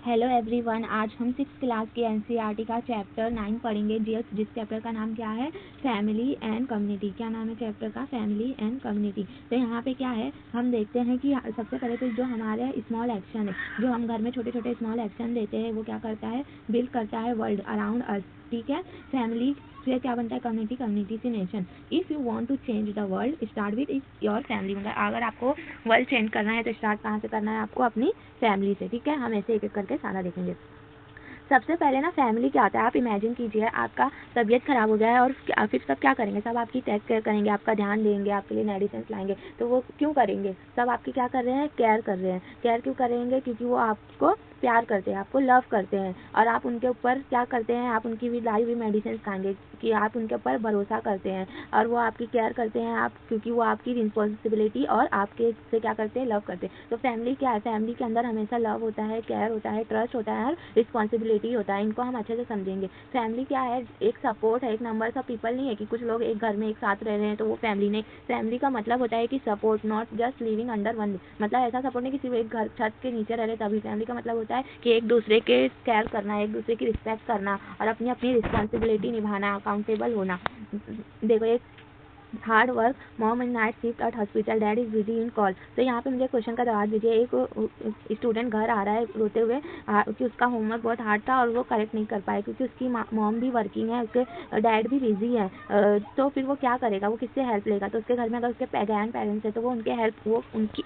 Hello everyone, आज हम 6th class के एनसीईआरटी का चैप्टर 9 पढ़ेंगे। जिस चैप्टर का नाम क्या है, फैमिली एंड कम्युनिटी। क्या नाम है चैप्टर का? Family and community. तो यहाँ पे क्या है, हम देखते हैं कि सबसे पहले तो जो हमारे स्मॉल एक्शन है, जो हम घर में छोटे छोटे स्मॉल एक्शन लेते हैं, वो क्या करता है, बिल्ड करता है वर्ल्ड अराउंड अस। ठीक है, फैमिली फिर क्या बनता है, कम्युनिटी, कम्युनिटी से nation. If you want to change the world start with your family. मतलब अगर आपको वर्ल्ड चेंज करना है तो स्टार्ट कहाँ से करना है आपको? अपनी फैमिली से। ठीक है, हम ऐसे एक एक करके सारा देखेंगे। सबसे पहले ना फैमिली क्या होता है, आप इमेजिन कीजिए आपका तबीयत खराब हो गया है और फिर सब क्या करेंगे, सब आपकी टेक केयर करेंगे, आपका ध्यान देंगे, आपके लिए मेडिसिन लाएंगे। तो वो क्यों करेंगे? सब आपकी क्या कर रहे हैं? केयर कर रहे हैं। केयर क्यों करेंगे? क्योंकि वो आपको प्यार करते हैं, आपको लव करते हैं, और आप उनके ऊपर क्या करते हैं, आप उनकी भी लाई हुई मेडिसिन खाएंगे कि आप उनके ऊपर भरोसा करते हैं, और वो आपकी केयर करते हैं आप, क्योंकि वो आपकी रिस्पॉन्सिबिलिटी और आपके से क्या करते हैं, लव करते हैं। तो फैमिली क्या है? फैमिली के अंदर हमेशा लव होता है, केयर होता है, ट्रस्ट होता है और रिस्पॉन्सिबिलिटी होता है। इनको हम अच्छे से समझेंगे। फैमिली क्या है? एक सपोर्ट है, एक नंबर ऑफ पीपल नहीं है कि कुछ लोग एक घर में एक साथ रह रहे हैं तो वो फैमिली नहीं। फैमिली का मतलब होता है कि support, not just living under one. मतलब ऐसा सपोर्ट नहीं कि सिर्फ एक घर छत के नीचे रह रहे तभी। फैमिली का मतलब होता है कि एक दूसरे के केयर करना, एक दूसरे की रिस्पेक्ट करना और अपनी अपनी रिस्पॉन्सिबिलिटी निभाना, अकाउंटेबल होना। देखो, एक hard work, mom in night shift at hospital, dad is busy in call. तो यहाँ पे मुझे क्वेश्चन का जवाब दीजिए। एक स्टूडेंट घर आ रहा है रोते हुए कि उसका होमवर्क बहुत हार्ड था और वो करेक्ट नहीं कर पाए क्योंकि उसकी मॉम भी वर्किंग है, उसके डैड भी बिजी है। तो फिर वो क्या करेगा? वो किससे हेल्प लेगा? तो उसके घर में अगर उसके ग्रैंड पेरेंट्स है तो वो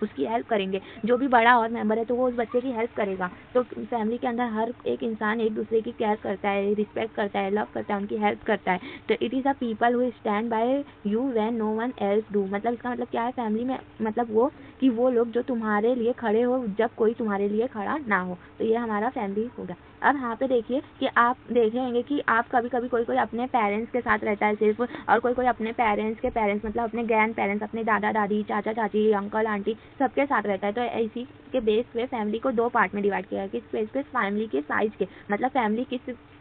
उसकी हेल्प करेंगे। जो भी बड़ा और मेंबर है तो वो उस बच्चे की हेल्प करेगा। तो फैमिली के अंदर हर एक इंसान एक दूसरे की केयर करता है, रिस्पेक्ट करता है, लव करता है, उनकी हेल्प करता है। तो it is a people who stand by you when no one else do. मतलब इसका मतलब क्या है फैमिली में? मतलब वो कि वो लोग जो तुम्हारे लिए खड़े हो जब कोई तुम्हारे लिए खड़ा ना हो। तो ये हमारा फैमिली होगा। अब यहाँ पे देखिए कि आप देखेंगे कि आप कभी कभी कोई अपने पेरेंट्स के साथ रहता है सिर्फ, और कोई अपने पेरेंट्स के पेरेंट्स मतलब अपने ग्रैंड पेरेंट्स, अपने दादा दादी, चाचा चाची, अंकल आंटी सबके साथ रहता है। तो इसी के बेस पे फैमिली को दो पार्ट में डिवाइड किया है। किस बेस पे? फैमिली के साइज के, मतलब फैमिली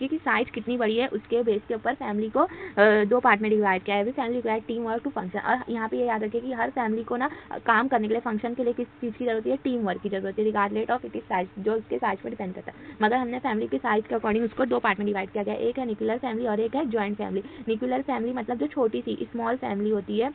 की साइज कितनी बड़ी है उसके बेस के ऊपर फैमिली को दो पार्ट में डिवाइड किया है। Every family required team work to function. और यहाँ पे ये याद रखिए कि हर फैमिली को ना काम करने के लिए, फंक्शन के लिए किस चीज़ की जरूरत है? टीम वर्क की जरूरत है, regardless of it is size, जो उसके साइज पर डिपेंड करता है। मगर हमने फैमिली के साइज के अकॉर्डिंग उसको दो पार्ट में डिवाइड किया गया। एक है न्यूक्लियर फैमिली और एक है ज्वाइंट फैमिली। न्यूक्लियर फैमिली मतलब जो छोटी सी स्मॉल फैमिली होती है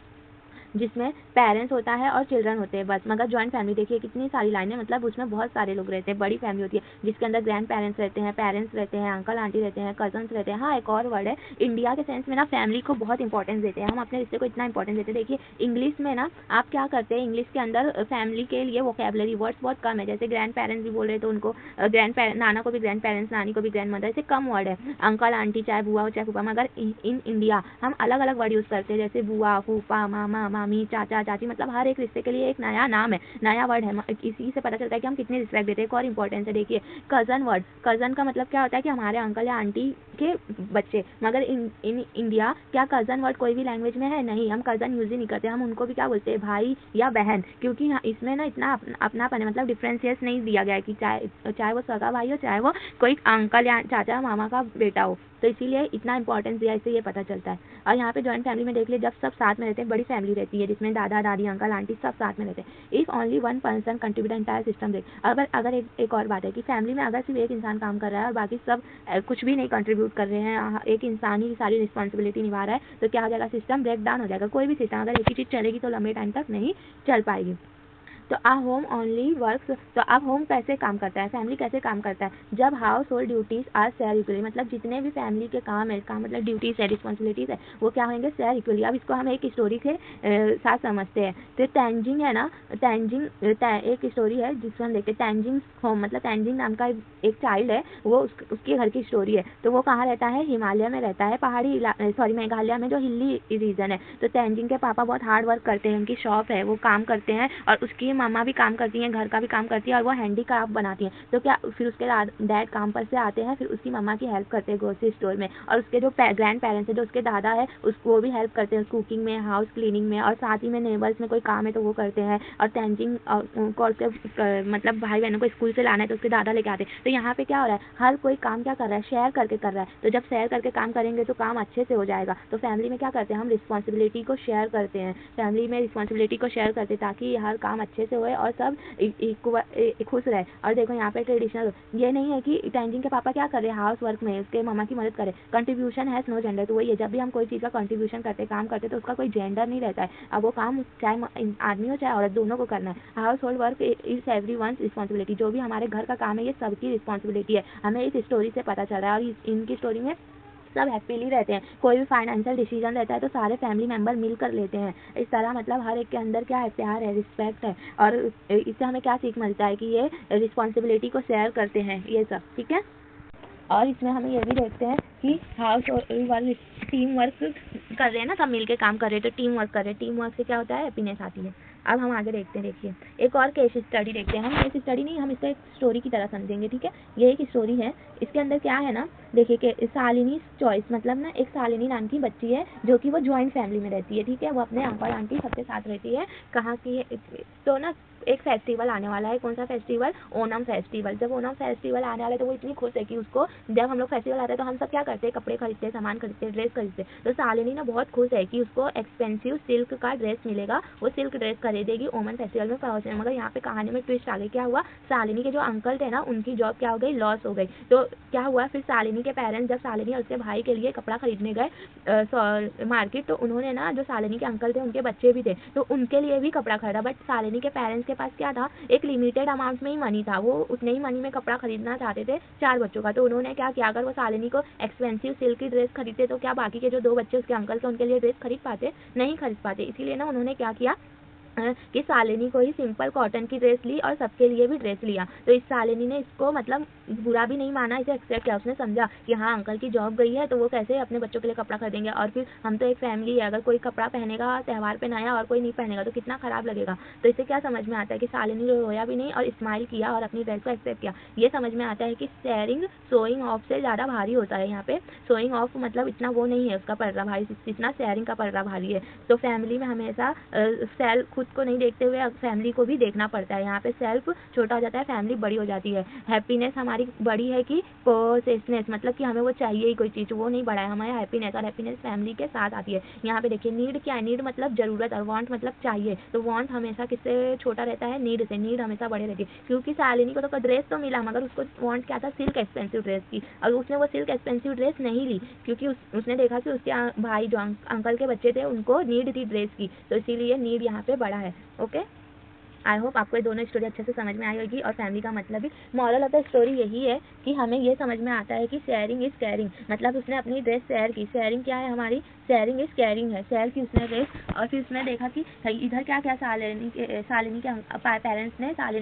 जिसमें पेरेंट्स होता है और चिल्ड्रन होते हैं बस। मगर ज्वाइंट फैमिली देखिए कितनी सारी लाइनें, मतलब उसमें बहुत सारे लोग रहते हैं, बड़ी फैमिली होती है जिसके अंदर ग्रैंड पेरेंट्स रहते हैं, पेरेंट्स रहते हैं, अंकल आंटी रहते हैं, कजन्स रहते हैं। हाँ, एक और वर्ड है, इंडिया के सेंस में ना फैमिली को बहुत इंपॉर्टेंस देते हैं, हम अपने रिश्ते को इतना इंपॉर्टेंस देते हैं। देखिए इंग्लिश में ना आप क्या करते हैं, इंग्लिश के अंदर फैमिली के लिए वोकेबलरी वर्ड्स बहुत कम है। जैसे ग्रैंड पेरेंट्स भी बोल रहे तो उनको नाना को भी ग्रैंड पेरेंट्स, नानी को भी ग्रैंड मदर, ऐसे कम वर्ड है। अंकल आंटी चाहे बुआ हो चाहे फूफा। मगर इन इंडिया हम अलग अलग वर्ड यूज़ करते हैं, जैसे बुआ, फूफा, मामा, मामी, चाचा चाची। मतलब हर एक रिश्ते के लिए एक नया नाम है, नया वर्ड है। इसी से पता चलता है कि हम कितनी रिस्पेक्ट देते हैं। एक और इंपॉर्टेंस है, देखिए कजन वर्ड। कजन का मतलब क्या होता है कि हमारे अंकल या आंटी के बच्चे। मगर इन इंडिया क्या कजन वर्ड कोई भी लैंग्वेज में है? नहीं, हम कजन यूज ही नहीं करते। हम उनको भी क्या बोलते हैं? भाई या बहन, क्योंकि इसमें ना इतना अपनापन है, मतलब डिफ्रेंशिएट नहीं दिया गया है कि चाहे वो सगा भाई हो, चाहे वो कोई अंकल या चाचा मामा का बेटा हो। तो इसीलिए इतना इंपॉर्टेंस दिया, इससे ये पता चलता है। और यहाँ पे जॉइंट फैमिली में देख लिए, जब सब साथ में रहते हैं, बड़ी फैमिली रहती है जिसमें दादा दादी, अंकल आंटी सब साथ में रहते हैं। If only one person contribute entire system break. अगर एक और बात है कि फैमिली में अगर सिर्फ एक इंसान काम कर रहा है और बाकी सब कुछ भी नहीं कंट्रीब्यूट कर रहे हैं, एक इंसान ही सारी रिस्पॉन्सिबिलिटी निभा रहा है, तो क्या हो जाएगा? सिस्टम ब्रेक डाउन हो जाएगा। कोई भी सिस्टम अगर एक ही चीज़ चलेगी तो लंबे टाइम तक नहीं चल पाएगी। तो आ होम ओनली वर्क्स। तो अब होम कैसे काम करता है, फैमिली कैसे काम करता है? जब household duties are share equally, मतलब जितने भी फैमिली के काम है, काम मतलब ड्यूटीज है, रिस्पॉन्सिबिलिटीज है, वो क्या होंगे? Share equally. अब इसको हम एक स्टोरी के साथ समझते हैं। तो तेंजिंग है ना, तेंजिंग एक स्टोरी है जिसको हम देखते हैं। तेंजिंग होम मतलब तेंजिंग नाम का एक चाइल्ड है, वो उसके घर की स्टोरी है। तो वो कहाँ रहता है? हिमालय में रहता है, पहाड़ी मेघालय में जो हिली रीजन है। तो तेंजिंग के पापा बहुत हार्ड वर्क करते हैं, उनकी शॉप है, वो काम करते हैं, और उसकी मम्मा भी काम करती हैं, घर का भी काम करती है, और वो हैंडीक्राफ्ट बनाती हैं। तो क्या फिर उसके डैड काम पर से आते हैं, फिर उसकी मम्मा की हेल्प करते हैं ग्रोसरी स्टोर में। और उसके जो ग्रैंड पेरेंट्स है, जो उसके दादा है, वो भी हेल्प करते हैं कुकिंग में, हाउस क्लीनिंग में, और साथ ही में नेबर्स में कोई काम है तो वो करते हैं। और तेंजिंग को उसके मतलब भाई बहनों को स्कूल से लाना है तो उसके दादा लेके आते हैं। तो यहाँ पे क्या हो रहा है? हर कोई काम क्या कर रहा है? शेयर करके कर रहा है। तो जब शेयर करके काम करेंगे तो काम अच्छे से हो जाएगा। तो फैमिली में क्या करते हैं? हम रिस्पॉन्सिबिलिटी को शेयर करते हैं, फैमिली में रिस्पॉन्सिबिलिटी को शेयर करते हैं ताकि हर काम अच्छे अच्छे से होए और सब खुश रहे। और देखो यहाँ पे ट्रेडिशनल, ये नहीं है कि तेंजिन के पापा क्या कर रहे हैं हाउस वर्क में, उसके मम्मा की मदद करे। कंट्रीब्यूशन हैज़ नो जेंडर, तो वही है, जब भी हम कोई चीज़ का कंट्रीब्यूशन करते काम करते तो उसका कोई जेंडर नहीं रहता है। अब वो काम चाहे आदमी हो चाहे औरत, दोनों को करना है। House hold work is everyone's responsibility, जो भी हमारे घर का काम है ये सबकी रिस्पॉन्सिबिलिटी है। हमें इस स्टोरी से पता चल रहा है। और इनकी स्टोरी में सब हैप्पीली रहते हैं। कोई भी फाइनेंशियल डिसीजन रहता है तो सारे फैमिली मेंबर मिल कर लेते हैं। इस तरह मतलब हर एक के अंदर क्या है, प्यार है, रिस्पेक्ट है। और इससे हमें क्या सीख मिलता है कि ये रिस्पॉन्सिबिलिटी को शेयर करते हैं, ये सब ठीक है। और इसमें हमें ये भी देखते हैं कि हाउस वर्क टीम वर्क कर रहे हैं ना, सब मिलके काम कर रहे हैं तो टीम वर्क कर रहे हैं। टीम वर्क से क्या होता है, हैप्पीनेस आती है। अब हम आगे देखते हैं, देखिए एक और केस स्टडी देखते हैं। हम केस स्टडी नहीं, हम इसको एक स्टोरी की तरह समझेंगे, ठीक है। ये एक स्टोरी है, इसके अंदर क्या है ना, देखिए कि शालिनी चॉइस, मतलब ना एक शालिनी नाम की बच्ची है जो कि वो ज्वाइंट फैमिली में रहती है, ठीक है। वो अपने अंकल आंटी सबके साथ रहती है। कहाँ की है, तो ना एक फेस्टिवल आने वाला है। कौन सा फेस्टिवल, ओणम फेस्टिवल। जब ओणम फेस्टिवल आने वाला है तो वो इतनी खुश है कि उसको, जब हम लोग फेस्टिवल आते हैं तो हम सब क्या करते हैं, कपड़े खरीदते हैं, सामान खरीदते हैं, ड्रेस खरीदते हैं। तो शालिनी ना बहुत खुश है कि उसको एक्सपेंसिव सिल्क का ड्रेस मिलेगा, वो सिल्क ड्रेस खरीदेगी ओणम फेस्टिवल में पहुंचने। मगर यहाँ पे कहानी में ट्विस्ट आ गई। क्या हुआ, शालिनी के जो अंकल थे ना उनकी जॉब क्या हो गई, लॉस हो गई। तो क्या हुआ, फिर शालिनी के पेरेंट्स, जब शालिनी और उसके भाई के लिए कपड़ा खरीदने गए मार्केट, तो उन्होंने ना, जो शालिनी के अंकल थे उनके बच्चे भी थे तो उनके लिए भी कपड़ा खरीदा। बट शालिनी के पेरेंट्स के पास क्या था, एक लिमिटेड अमाउंट में ही मनी था। वो उतने ही मनी में कपड़ा खरीदना चाहते थे 4 बच्चों का। तो उन्होंने क्या किया, अगर वो शालिनी को एक्सपेंसिव सिल्क की ड्रेस खरीदते तो क्या बाकी के जो 2 बच्चे उसके अंकल के, उनके लिए ड्रेस खरीद पाते, नहीं खरीद पाते। इसीलिए ना उन्होंने क्या किया कि शालिनी को ही सिंपल कॉटन की ड्रेस ली और सबके लिए भी ड्रेस लिया। तो इस शालिनी ने इसको मतलब बुरा भी नहीं माना, इसे एक्सेप्ट किया। उसने समझा कि हाँ अंकल की जॉब गई है तो वो कैसे अपने बच्चों के लिए कपड़ा खरीदेंगे, और फिर हम तो एक फैमिली है, अगर कोई कपड़ा पहनेगा त्यौहार पे नया और कोई नहीं पहनेगा तो कितना खराब लगेगा। तो इससे क्या समझ में आता है कि शालिनी रोया भी नहीं और स्माइल किया और अपनी ड्रेस को एक्सेप्ट किया। ये समझ में आता है कि शेयरिंग शोइंग ऑफ से ज़्यादा भारी होता है। यहाँ पे शोइंग ऑफ मतलब इतना वो नहीं है उसका पर्रा भारी, जितना शेयरिंग का पर्रा भारी है। तो फैमिली में हमेशा सेल्फ खुद को नहीं देखते हुए फैमिली को भी देखना पड़ता है। यहाँ पे सेल्फ छोटा हो जाता है, फैमिली बड़ी हो जाती है। हैप्पीनेस हमारी बड़ी है कि पोसेसनेस, मतलब कि हमें वो चाहिए ही कोई चीज़, वो नहीं बड़ा है हमारा हैप्पीनेस। और हैप्पीनेस फैमिली के साथ आती है। यहाँ पे देखिए नीड क्या है, नीड मतलब जरूरत, और वांट मतलब चाहिए। तो वांट हमेशा किससे छोटा रहता है, नीड से। नीड हमेशा बड़े रहती है। क्योंकि शालिनी को तो ड्रेस तो मिला मगर उसको वांट क्या था, सिल्क एक्सपेंसिव ड्रेस की। और उसने वो सिल्क एक्सपेंसिव ड्रेस नहीं ली क्योंकि उसने देखा कि उसके भाई जो अंकल के बच्चे थे उनको नीड थी ड्रेस की, तो इसीलिए नीड यहाँ पे बड़ा है। ओके, आई होप आपको ये दोनों स्टोरी अच्छे से समझ में आई होगी। और फैमिली का मतलब भी, मॉरल ऑफ द स्टोरी यही है कि हमें ये समझ में आता है कि शेयरिंग इज केयरिंग। मतलब उसने अपनी ड्रेस शेयर की। शेयरिंग क्या है हमारी, शेयरिंग इज केयरिंग है। शेयर की उसने ड्रेस, और फिर उसने देखा कि इधर क्या क्या शालिनी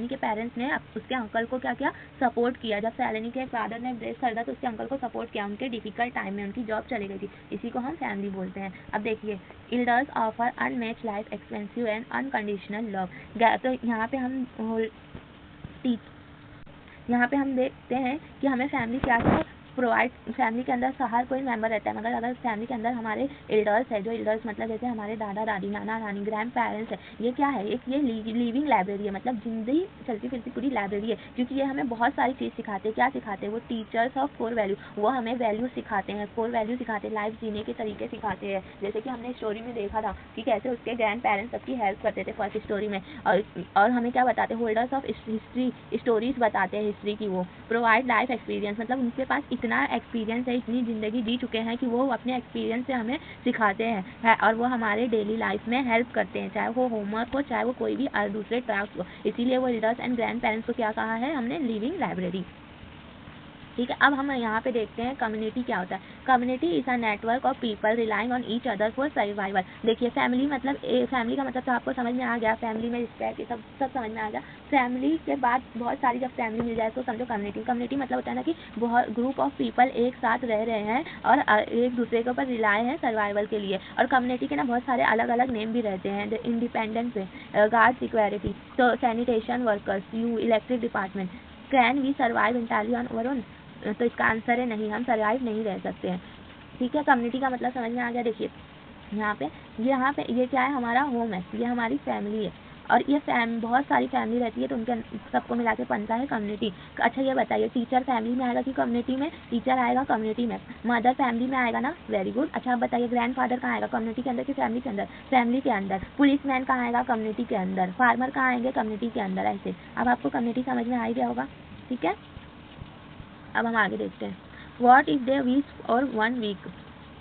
के पेरेंट्स ने उसके अंकल को क्या किया, सपोर्ट किया। जब शालिनी के फादर ने ड्रेस खरीदा तो उसके अंकल को सपोर्ट किया उनके डिफिकल्ट टाइम में। उनकी जॉब चली गई थी, इसी को हम फैमिली बोलते हैं। अब देखिए, elders offer unmatched life, expensive and unconditional love. तो यहाँ पे हम देखते हैं कि हमें फैमिली क्या क्या प्रोवाइड। फैमिली के अंदर हर कोई मेंबर रहता है, मगर अगर फैमिली के अंदर हमारे एल्डर्स है, जो एल्डर्स मतलब जैसे हमारे दादा दादी, नाना नानी, ग्रैंड पेरेंट्स है, ये क्या है, एक ये लिविंग लाइब्रेरी है। मतलब जिंदगी चलती फिरती पूरी लाइब्रेरी है। क्योंकि ये हमें बहुत सारी चीज़ सिखाते हैं। क्या सिखाते हैं, वो टीचर्स ऑफ कोर वैल्यू, वो हमें वैल्यू सिखाते हैं, कोर वैल्यू सिखाते हैं, लाइफ जीने के तरीके सिखाते हैं। जैसे कि हमने स्टोरी में देखा था कि कैसे उसके ग्रैंड पेरेंट्स सबकी हेल्प करते थे फर्स्ट स्टोरी में। और हमें क्या बताते हैं, होल्डर्स ऑफ हिस्ट्री, स्टोरीज बताते हैं हिस्ट्री की। वो प्रोवाइड लाइफ एक्सपीरियंस, मतलब उनके पास इतना एक्सपीरियंस है, इतनी ज़िंदगी जी चुके हैं कि वो अपने एक्सपीरियंस से हमें सिखाते हैं और वो हमारे डेली लाइफ में हेल्प करते हैं, चाहे वो होमवर्क हो, चाहे वो कोई भी दूसरे टास्क हो। इसीलिए वो एल्डर्स एंड ग्रैंड पेरेंट्स को क्या कहा है हमने, लिविंग लाइब्रेरी। ठीक है, अब हम यहाँ पे देखते हैं कम्युनिटी क्या होता है। Community is a network of people relying on each other for survival. देखिए फैमिली मतलब फैमिली का मतलब तो आपको समझ में आ गया, फैमिली में रिस्पेक्ट, ये सब समझ में आ गया। फैमिली के बाद बहुत सारी जब फैमिली मिल जाए तो समझो कम्युनिटी। कम्युनिटी मतलब होता है ना कि बहुत ग्रुप ऑफ पीपल एक साथ रह रहे हैं और एक दूसरे के ऊपर रिलाय है सर्वाइवल के लिए। और कम्युनिटी के ना बहुत सारे अलग अलग नेम भी रहते हैं, इंडिपेंडेंस है, गार्ड सिक्योरिटी, तो sanitation workers, you electric department. Can we survive entirely on our own, तो इसका आंसर है नहीं, हम सर्वाइव नहीं रह सकते हैं। ठीक है, कम्युनिटी का मतलब समझ में आ गया। देखिए यहाँ पे ये क्या है, हमारा होम है, ये हमारी फैमिली है। और ये बहुत सारी फैमिली रहती है तो उनके सबको मिला के बनता है कम्युनिटी। अच्छा ये बताइए, टीचर फैमिली में आएगा कि कम्युनिटी में? टीचर आएगा कम्युनिटी में। मदर फैमिली में आएगा ना, वेरी गुड। अच्छा आप बताइए, ग्रैंडफादर कहाँ आएगा? कम्युनिटी के अंदर कि फैमिली के अंदर? फैमिली के अंदर। पुलिसमैन कहाँ आएगा? कम्युनिटी के अंदर। फार्मर कहाँ आएंगे? कम्युनिटी के अंदर। ऐसे अब आपको कम्युनिटी समझ में आ ही गया होगा, ठीक है। अब हम आगे देखते हैं। व्हाट इज देयर वीक और 1 week?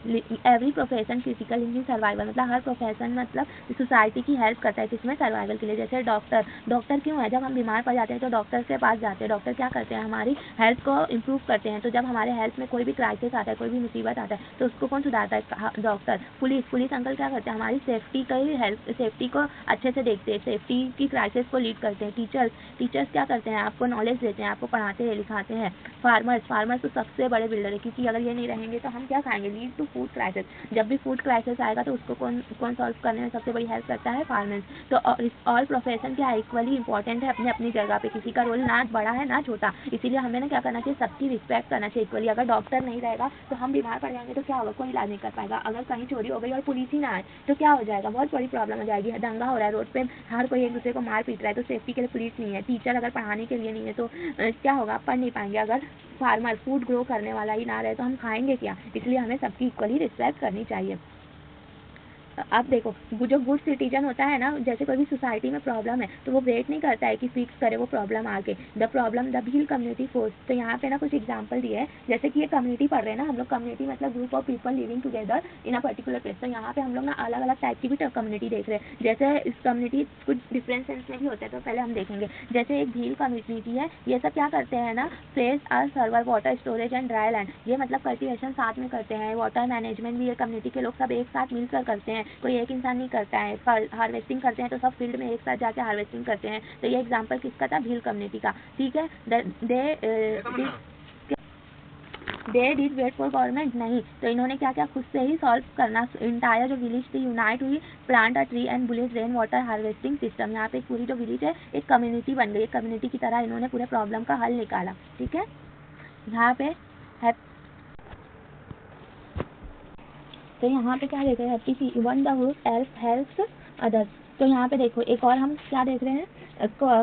Every profession critical in survival, मतलब हर प्रोफेशन मतलब सोसाइटी की हेल्प करता है किसमें? सर्वाइवल के लिए। जैसे डॉक्टर, डॉक्टर क्यों है? जब हम बीमार पड़ जाते हैं तो डॉक्टर के पास जाते हैं। डॉक्टर क्या करते हैं? हमारी हेल्थ को इम्प्रूव करते हैं। तो जब हमारे हेल्थ में कोई भी क्राइसिस आता है, कोई भी मुसीबत आता है, तो उसको कौन सुधारता है? डॉक्टर। पुलिस अंकल क्या करते हैं? हमारी सेफ्टी का ही हेल्थ, सेफ्टी को अच्छे से देखते हैं, सेफ्टी की क्राइसिस को लीड करते हैं। टीचर्स क्या करते हैं? आपको नॉलेज देते हैं, आपको पढ़ाते हैं, लिखाते हैं। फार्मर्स तो सबसे बड़े बिल्डर है, क्योंकि अगर ये नहीं रहेंगे तो हम क्या खाएंगे? Lead to food crisis. जब भी फूड क्राइसिस आएगा तो उसको कौन सॉल्व करने में सबसे बड़ी हेल्प करता है? फार्मर्स। तो ऑल प्रोफेशन क्या इक्वली इंपॉर्टेंट है अपनी अपनी जगह पे, किसी का रोल ना बड़ा है ना छोटा, इसीलिए हमें ना क्या करना चाहिए? सबकी रिस्पेक्ट करना चाहिए इक्वली। अगर डॉक्टर नहीं रहेगा तो हम बीमार पड़ जाएंगे तो क्या होगा? कोई इलाज नहीं कर पाएगा। अगर कहीं चोरी हो गई और पुलिस ही ना आए तो क्या हो जाएगा? बहुत बड़ी प्रॉब्लम हो जाएगी। दंगा हो रहा है रोड पे, हर कोई एक दूसरे को मार पीट रहा है, तो सेफ्टी के लिए पुलिस नहीं है। टीचर अगर पढ़ाने के लिए नहीं है तो क्या होगा? आप पढ़ नहीं पाएंगे। अगर फार्मर फूड ग्रो करने वाला ही ना रहे तो हम खाएंगे क्या? इसलिए हमें सबकी इक्वली रिस्पेक्ट करनी चाहिए। अब देखो, जो गुड सिटीजन होता है ना, जैसे कोई भी सोसाइटी में प्रॉब्लम है तो वो वेट नहीं करता है कि फिक्स करे वो प्रॉब्लम आके। The wheel community force. तो यहाँ पे ना कुछ एग्जांपल दिए हैं, जैसे कि ये कम्युनिटी पढ़ रहे हैं ना हम लोग। कम्युनिटी मतलब group of people living together in a particular place. तो यहाँ पे हम लोग ना अलग अलग टाइप की भी कम्युनिटी देख रहे हैं। जैसे इस कम्युनिटी कुछ डिफरेंट सेंस में भी होता है, तो पहले हम देखेंगे। जैसे एक व्हील कम्युनिटी है, ये सब क्या करते हैं ना? Place are server water storage and dry land. ये मतलब कल्टिवेशन साथ में करते हैं, वाटर मैनेजमेंट भी ये कम्युनिटी के लोग सब एक साथ मिलकर करते हैं, कोई एक इंसान नहीं करता है। हार्वेस्टिंग करते हैं तो सब फील्ड में एक साथ जाके हार्वेस्टिंग करते हैं। तो ये एग्जांपल किसका था? भील कम्युनिटी का, ठीक है। They did wait for government, नहीं। तो इन्होंने क्या क्या खुद से ही सॉल्व करना। इंटायर जो विलेज थी यूनाइट हुई, plant a tree and bullet rain water harvesting system. यहाँ पे पूरी जो विलेज है एक कम्युनिटी बन गई, एक कम्युनिटी की तरह इन्होंने पूरे प्रॉब्लम का हल निकाला, ठीक है। यहाँ पे तो यहाँ पे क्या देख रहे हैं? Happy see one the group helps others. तो यहाँ पे देखो एक और हम क्या देख रहे हैं?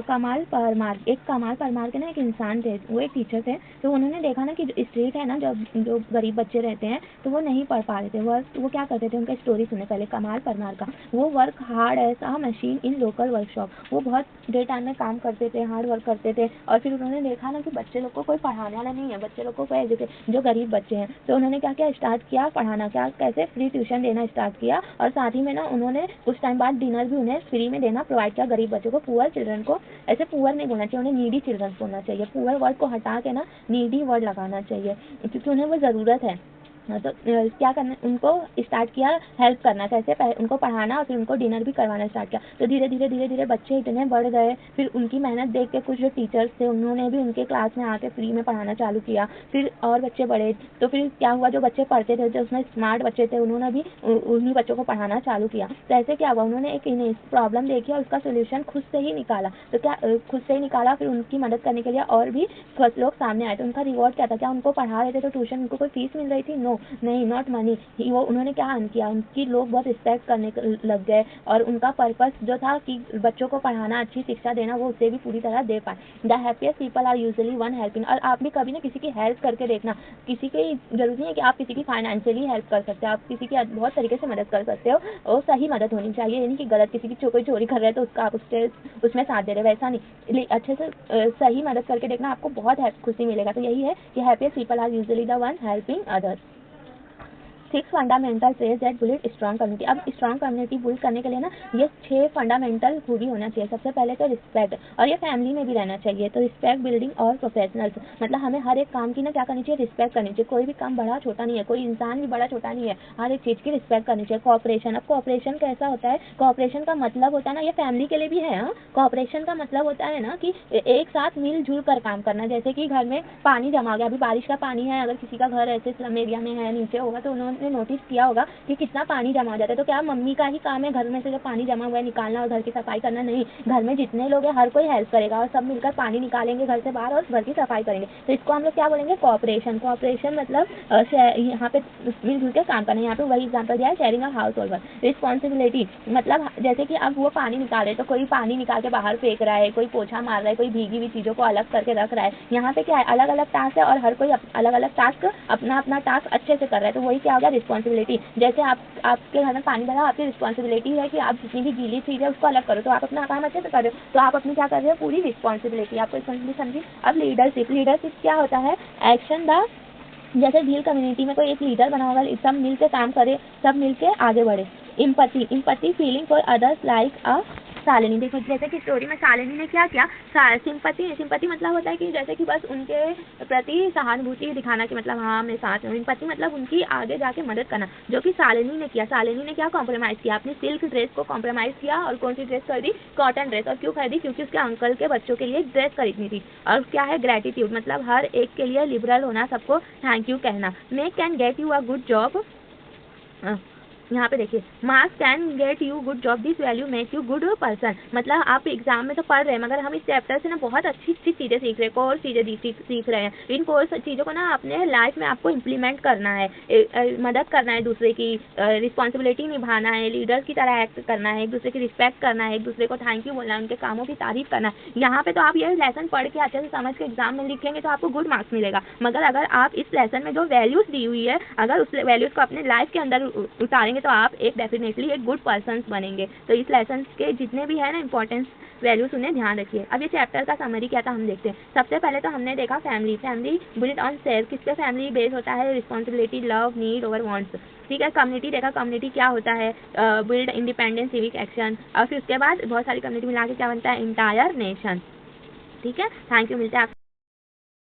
कमाल परमार। एक कमाल परमार के ना एक इंसान थे, वो एक टीचर थे। तो उन्होंने देखा ना कि जो स्ट्रीट है ना, जो गरीब बच्चे रहते हैं तो वो नहीं पढ़ पा रहे थे वर्क। तो वो क्या करते थे? उनका स्टोरी सुने पहले कमाल परमार का। वो work hard as a machine in local workshop. वो बहुत डे टाइम में काम करते थे, हार्ड वर्क करते थे। और फिर उन्होंने देखा ना कि बच्चे लोग को कोई पढ़ाने वाला नहीं है, बच्चे लोग को कोई जो गरीब बच्चे हैं। तो उन्होंने क्या क्या स्टार्ट किया? पढ़ाना। क्या कैसे? फ्री ट्यूशन देना स्टार्ट किया। और साथ ही में ना उन्होंने कुछ टाइम बाद डिनर भी उन्हें फ्री में देना प्रोवाइड किया गरीब बच्चों को, पुअर चिल्ड्रन को। ऐसे पुअर नहीं बोलना चाहिए, उन्हें नीडी चिल्ड्रन बोलना चाहिए। पुअर वर्ड को हटा के ना नीडी वर्ड लगाना चाहिए, क्योंकि उन्हें वो ज़रूरत है। तो क्या करना? उनको स्टार्ट किया हेल्प करना। कैसे? उनको पढ़ाना और फिर उनको डिनर भी करवाना स्टार्ट किया। तो धीरे धीरे बच्चे इतने बढ़ गए। फिर उनकी मेहनत देख के कुछ जो टीचर्स थे उन्होंने भी उनके क्लास में आके फ्री में पढ़ाना चालू किया। फिर और बच्चे बढ़े। तो फिर क्या हुआ? जो बच्चे पढ़ते थे, जो उसमें स्मार्ट बच्चे थे, उन्होंने भी उन्हीं बच्चों को पढ़ाना चालू किया। तो ऐसे क्या हुआ? उन्होंने एक प्रॉब्लम देखी और उसका सोल्यूशन खुद से ही निकाला। तो क्या खुद से ही निकाला? फिर उनकी मदद करने के लिए और भी लोग सामने आए। तो उनका रिवॉर्ड क्या था? क्या उनको पढ़ा रहे थे तो ट्यूशन उनको कोई फीस मिल रही थी? नो, नहीं, नॉट मनी। वो उन्होंने क्या किया? उनकी लोग बहुत रिस्पेक्ट करने लग गए और उनका पर्पस जो था कि बच्चों को पढ़ाना, अच्छी शिक्षा देना, वो उसे भी पूरी तरह दे पाए। The happiest people are usually one helping. और आप भी कभी ना किसी की हेल्प करके देखना। किसी की जरूरत नहीं है कि आप किसी की फाइनेंशियली हेल्प कर सकते हो, आप किसी की बहुत तरीके से मदद कर सकते हो। और सही मदद होनी चाहिए, यानी कि गलत किसी की कोई चोरी कर रहे हैं तो उसका आप उसमें साथ दे रहे, वैसा नहीं। अच्छे से सही मदद करके देखना, आपको बहुत खुशी मिलेगा। तो यही है कि happiest people are usually the one helping others. 6 fundamental traits that build strong community. अब स्ट्रॉन्ग कम्युनिटी बिल्ड करने के लिए ना ये 6 फंडामेंटल खूबी होना चाहिए। सबसे पहले तो रिस्पेक्ट, और ये फैमिली में भी रहना चाहिए। तो रिस्पेक्ट बिल्डिंग और प्रोफेशनल्स, मतलब हमें हर एक काम की ना क्या करनी चाहिए? रिस्पेक्ट करनी चाहिए। कोई भी काम बड़ा छोटा नहीं है, कोई इंसान भी बड़ा छोटा नहीं है, हर एक चीज़ की रिस्पेक्ट करनी चाहिए। कोऑपरेशन, अब कोऑपरेशन कैसा होता है? कोऑपरेशन का मतलब होता है ना, ये फैमिली के लिए भी है। कोऑपरेशन का मतलब होता है ना कि एक साथ मिलजुल कर काम करना। जैसे कि घर में पानी जमा गया, अभी बारिश का पानी है, अगर किसी का घर ऐसे स्लम एरिया में है, नीचे होगा, तो उन्होंने आपने नोटिस किया होगा कि कितना पानी जमा हो जाता है। तो क्या मम्मी का ही काम है घर में से जो पानी जमा हुआ है निकालना और घर की सफाई करना? नहीं, घर में जितने लोग हैं हर कोई हेल्प करेगा और सब मिलकर पानी निकालेंगे घर से बाहर और घर की सफाई करेंगे। तो इसको हम लोग क्या बोलेंगे? कोऑपरेशन। कोऑपरेशन मतलब यहाँ पे मिलजुल के काम करना। यहाँ पे वही एग्जाम्पल दिया है, sharing a house hold. Responsibility मतलब जैसे कि अब वो पानी निकाल रहे तो कोई पानी निकाल के बाहर फेंक रहा है, कोई पोछा मार रहा है, कोई भीगी हुई चीज़ों को अलग करके रख रहा है। यहाँ पे क्या है, अलग अलग टास्क है और हर कोई अलग अलग टास्क अपना अपना टास्क अच्छे से कर रहा है। तो वही क्या होगा? रिस्पॉन्सिबिलिटी। जैसे आपके घर में पानी भरा, आपकी रिस्पॉन्सिबिलिटी है कि आप जितनी भी गीली चीज़ है उसको अलग करो, तो आप अपना काम अच्छे से कर रहे हो, तो आप अपनी क्या कर रहे हो? पूरी रिस्पॉन्सिबिलिटी। आपको रिस्पॉन्सिबिलिटी समझी? अब लीडरशिप। लीडरशिप क्या होता है? एक्शन द जैसे भील कम्युनिटी में कोई एक लीडर बना होगा, सब मिल के काम करे, सब मिल के आगे बढ़े। Empathy. Empathy feeling for others like अ शालिनी। देखो जैसे कि स्टोरी में शालिनी ने क्या किया, सिंपैथी। सिंपैथी मतलब होता है कि जैसे कि बस उनके प्रति सहानुभूति दिखाना कि मतलब हाँ मैं साथ हूँ। इम्पैथी मतलब उनकी आगे जाके मदद करना, जो कि शालिनी ने किया। शालिनी ने क्या कॉम्प्रोमाइज़ किया? अपनी सिल्क ड्रेस को कॉम्प्रोमाइज़ किया और कौन सी ड्रेस खरीदी? Cotton dress. और क्यों खरीदी? क्योंकि उसके अंकल के बच्चों के लिए ड्रेस खरीदनी थी। और क्या है? ग्रेटिट्यूड मतलब हर एक के लिए लिबरल होना, सबको थैंक यू कहना। मे can get you a good job. यहाँ पे देखिए, marks can get you good job, this value make you good person. मतलब आप एग्जाम में तो पढ़ रहे हैं मगर हम इस चैप्टर से ना बहुत अच्छी अच्छी चीज़ें सीख रहे हैं, कोर्स चीज़ें सीख रहे हैं। इन कोर्स चीज़ों को ना अपने लाइफ में आपको इम्प्लीमेंट करना है, मदद करना है दूसरे की, रिस्पॉन्सिबिलिटी निभाना है, लीडर्स की तरह एक्ट करना है, एक दूसरे की रिस्पेक्ट करना है, एक दूसरे को थैंक यू बोलना है, उनके कामों की तारीफ करना है। यहाँ पे तो आप ये लेसन पढ़ के अच्छे से समझ के एग्जाम में लिखेंगे तो आपको गुड मार्क्स मिलेगा। मगर अगर आप इस लेसन में जो वैल्यूज़ दी हुई है, अगर उस वैल्यूज़ को अपने लाइफ के अंदर उतारेंगे तो आप एक डेफिनेटली एक गुड पर्सन बनेंगे। तो इस लेसन के जितने भी है ना इंपॉर्टेंस वैल्यूज, उन्हें ध्यान रखिए। अब ये चैप्टर का समरी क्या था हम देखते हैं। सबसे पहले तो हमने देखा family. Family build on self, किस पे फैमिली बेस होता है? Responsibility, love, need over wants. ठीक है। कम्युनिटी देखा, कम्युनिटी क्या होता है? Build independence, civic action. और फिर उसके बाद बहुत सारी कम्युनिटी मिला के क्या बनता है? Entire nation. ठीक है। Thank you. मिलते हैं